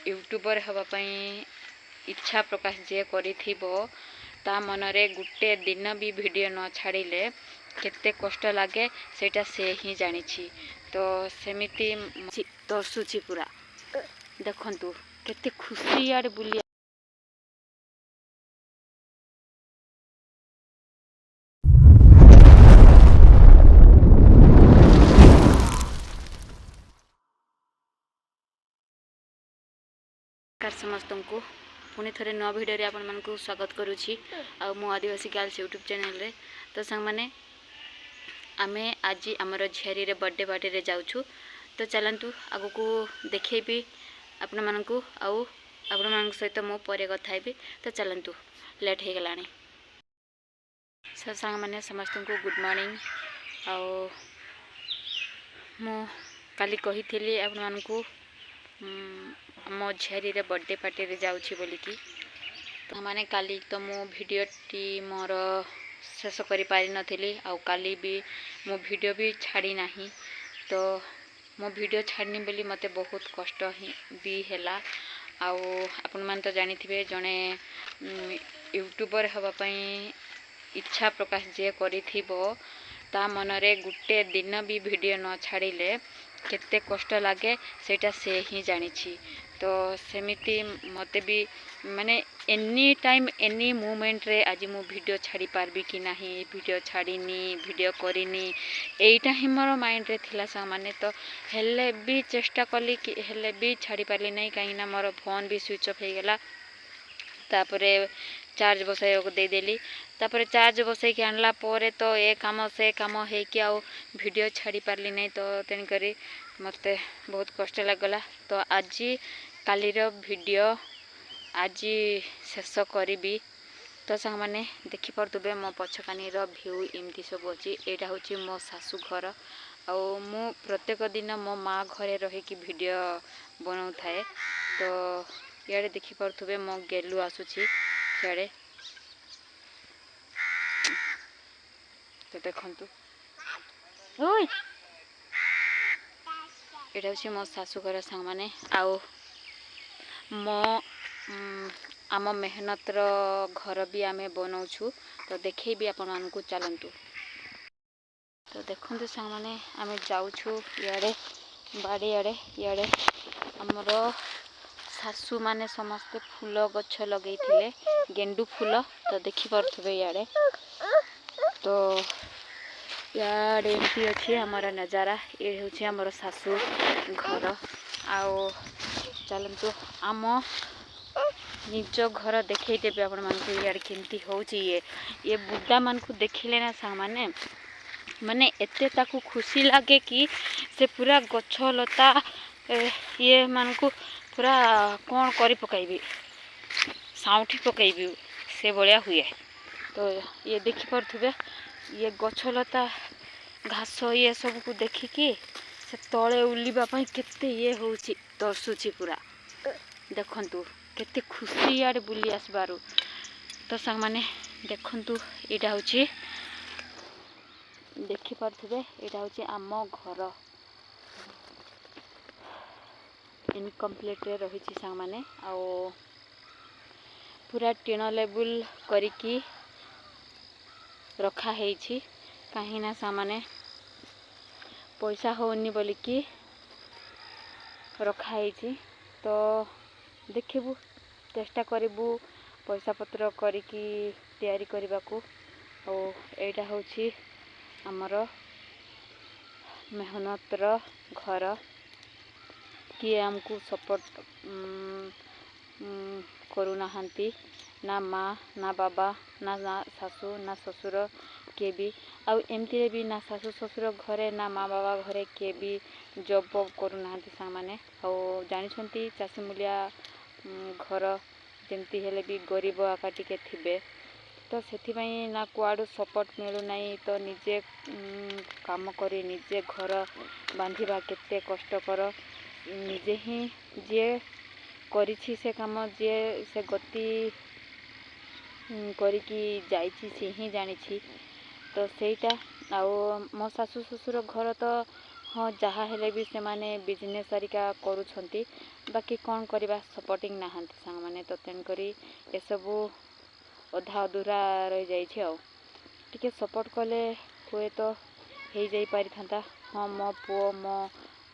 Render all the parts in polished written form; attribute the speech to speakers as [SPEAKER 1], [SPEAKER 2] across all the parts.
[SPEAKER 1] YouTuber हवापाई इच्छा प्रकाश जे करिथिबो ता मनरे गुटे दिन भी वीडियो न छाड़िले केते कष्ट लागे सेटा से ही जानिछि। तो सेमिति दर्शुछि पूरा देखंतु केते खुशी आड़ बुली समस्त को पुणी थे नुआ भिडियो आपण मानक स्वागत करुच्ची मु आदिवासी गर्ल्स यूट्यूब चैनल रे। तो संग माने आमे आज आमर झियारी रे बर्थडे पार्टी रे जाउछु। तो चलंतु आगु को देखैबी आपण मानक आपण मानक सहित मो परे कथा हेबी। तो चलंतु लेट हे गलानी। सब संग माने समस्त को गुड मॉर्निंग। मु काली कहिथिली आपण मानक मो झियारी रे बर्थडे पार्टी रे जाउछि बोलिकी। तो माने काली तो मो वीडियो टी मोर शेष करि पारि नथिली आ काली भी मो वीडियो भी छाड़ी नाही। तो मो वीडियो छाड़नी बोली मते बहुत कष्ट भी हैला। आपण मान तो जानिथिबे जने यूट्यूबर हवा पई इच्छा प्रकाश जे करिथिबो ता मनरे गुटे दिन भी वीडियो न छाड़िले केते कष्ट लागे सेटा से ही जानिछि। तो सेमिति मते भी माने एनी टाइम एनी मोमेंट रे आज मु वीडियो छाड़ी पारबी कि नाही, वीडियो छाड़ीनी वीडियो करिनी एटा ही मोर माइंड रे थिला सा माने। तो हेले भी चेष्टा कली कि हेले भी छाड़ी पारली नहीं कहीं ना मोर फोन भी स्विच ऑफ हो गला। तापरे चार्ज बसाई को दे देली। तापरे चार्ज बसाई के आनला पोरे तो ए काम से काम हे कि आ वीडियो छाड़ी पारली नहीं। तो तेन करी मते बहुत कष्ट लागला। तो आज काली रो वीडियो आज शेष करी। तो संग माने देखि परतुबे मो पछकानी रो व्यू एमती सब अछि। एटा होछि मो सासू घर आ मु प्रत्येक दिन मो माँ घरे रही कि वीडियो बनाउ थाए। तो याडे देखि परतुबे मो गेलु आसुछि याडे। तो देखंतु ओय एटा होछि मो सासू घर संग माने आउ मो आम मेहनत रो घर भी आमे बनाउछु। तो देखै भी आपण मानकु चलंतु। तो देखंतु संग माने आमे जाउछु याडे बाड़ी याडे हमरो सासू माने समस्त फूल गछ लगैथिले गेंडू फूल। तो देखि परथबे याडे। तो याडे एमती अछि हमर नजारा। ए होछि हमर सासू घर। आओ चलंतु आम निज घर देखै देबे आपण मानकु याडे केमती होछि। ये बुड्ढा मानकु देखिले ना सामाने माने एते ताकू खुशी लागे कि से पूरा गछ लता ये मानकु पूरा कौन करी पकाइबी साउठी पकाइबी से बलिया हुए। तो ये देखि परथुबे ये गछ लता घास ये सब को देखिकी से तले उलिबा पई केते ये होछि दर्शुछि पूरा देखंतु केते खुशी आड़ बुली आसबारु। तो संग माने देखंतु एटा होछि देखि परथुबे एटा होछि आम घर इनकम्प्लीट रे रहिछि संग माने आ पूरा टीन लेवल करिकी रखा हेछि कहीं ना सामाने पैसा होनी बोलिकी रखा हेछि। तो देखिबू चेष्टा करिबू पैसा पत्र करिकी तैयारी करबाकू। और एटा होछि हमर मेहनत रो घर किए हमको सपोर्ट करू नाहंती ना माँ ना बाबा ना सासू ना ससुर के भी आ एमती भी ना सासू ससुर घरे ना माँ बाबा घरे के भी जॉब करू नाहंती सामाने। और जानिछंती चासी मुलिया घर जेमती हेले भी गरीब आका टिके थिबे। तो सेथिबाई ना कुआडू सपोर्ट मिलू नहीं। तो निजे काम करी निजे घर बांधिबा केते कष्टकर निजे ही जे करिछि से काम जे से गति करिकी जाइछि से ही जानिछि। तो सेटा आउ मो सासू ससुर घर तो हाँ जहाँ हेले भी से माने बिजनेस हरिका करूछंती बाकी कौन करवा सपोर्टिंग नाहंती सांग माने तो तेणुकरी ये सबू अधा अधूरा रही जाइए आउ टिके सपोर्ट कले हुए तो हो जाई पारि थांता हाँ मो पुओ मो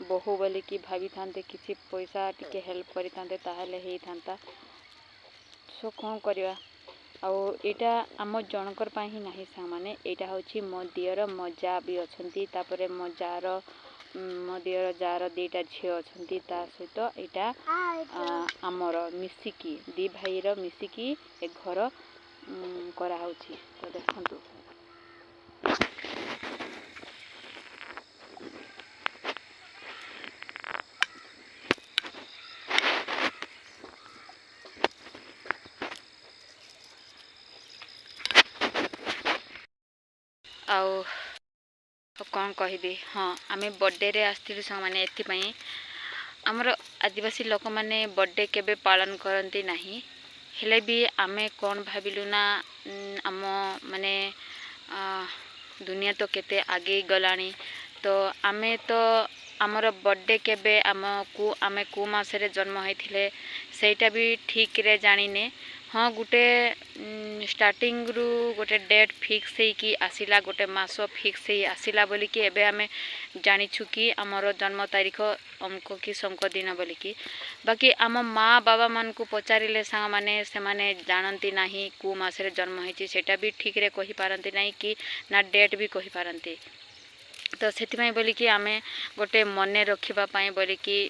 [SPEAKER 1] बहु बोली कि भाभी थांते किसी पैसा टिके हेल्प करि थांते ताहले हेई थांता सो कौन करवा आउ एटा आम जनकर पाई ही नाही सांग माने एटा होची मो दियर मो जा भी अछंती तापरे मो जार मो दियर जार दीटा झी अछंती ता सहित एटा आमर मिसिकी दी भाईर मिसिकी एक घर करा होची तो देखंतु आउ कौन कहबी हाँ आम बर्थडे रे आसती मैंने एपाई आमर आदिवासी लोक मैंने बर्थडे केबे पालन करती नहीं हेले भी आमे कौन भाविलु ना आम माने दुनिया तो केते आगे गलानी तो आमे तो आमर बर्थडे केबे आमे को मासरे जन्म होइथिले सेटा भी ठीक रे जानिने हाँ गोटे स्टार्टिंग रु गोटे डेट फिक्स होगी आसिला गोटे मास फिक्स ही आसिला बोली कि एबे आमे जानिछु कि आमर जन्म तारीख अमक कि समक दिन बोली कि बाकी आम माँ बाबा मान को पचारिले सांग माने से माने जानती नाही को मासरे जन्म होइछि सेटा भी ठीक रे कहि पारंती नाही कि ना डेट भी कहि पारंती तो से बोली कि आमे गोटे मने रखिबा पाई बोली कि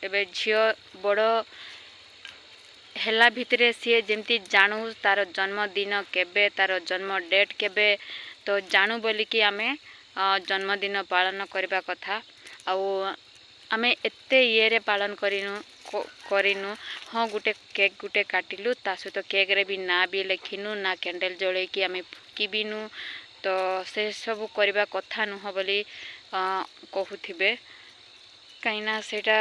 [SPEAKER 1] एबे झियो बड़ हेला भितरे सी जमती जानू तार जन्मदिन केबे तार जन्म डेट केबे तो जानू बोली कि आमे जन्मदिन पालन करबा कथा आमे एते ये रे पालन करिनु हाँ गोटे केक गोटे काटिलु ता सहित केक रे भी ना भी लिखिनु ना कैंडल जले कि आमे फुकीबिनु तो से सब करबा कथा नुह बोली कहूथिबे कहीं सेटा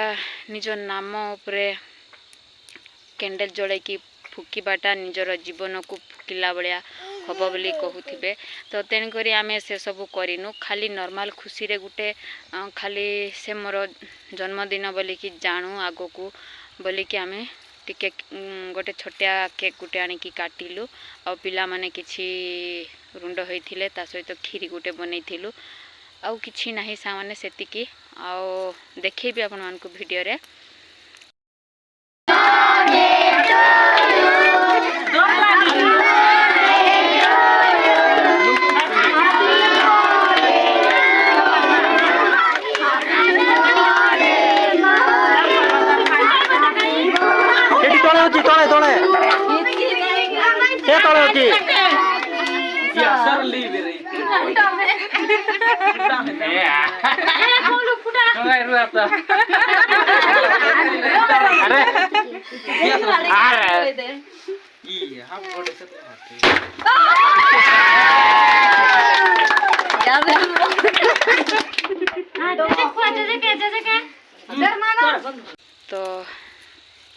[SPEAKER 1] निज नाम उपरे कैंडल जड़े कि फुकीबाटा निजर जीवन को फुकिला भाया हम बोली कहूथिबे तो तेणुक आमे से सब करिनु खाली नॉर्मल खुशी रे गुटे खाली से मोर जन्मदिन बोली कि जानू आगो को बोली कि आमे टिके गोटे छोटिया केक गुटे आनिकी काटिलु आ पिला माने किछि रुंड होइथिले ता सहित खीरी गुटे बनैथिलु आउ किछि नाही सामाने सेतिकी आउ देखैबी आपन मानको वीडियो रे तो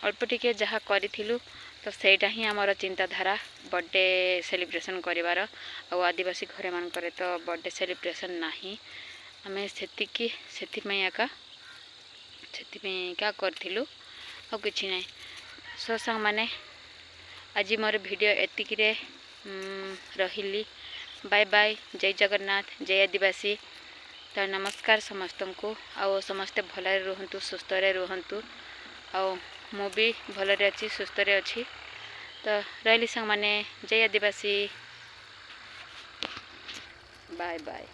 [SPEAKER 1] अल्प टिके जहाँ करूँ तो सेटा ही आमर चिंताधारा बर्थडे सेलिब्रेशन करिवार आ आदिवासी घरे मानकर तो बर्थडे सेलिब्रेशन नाही आमे सेतिकी सेतिपई एका करथिलु आ किछि नै सो संग माने आज मोर वीडियो एतिकी रे रहिली बाय बाय जय जगन्नाथ जय आदिवासी तो नमस्कार समस्त को आओ समस्ते भलरे रुहंतु सुस्थ रे रुहंतु आओ मु भी भलरे अच्छी सुस्थ रे अच्छी तो रही संग माने जय आदिवासी बाय बाय।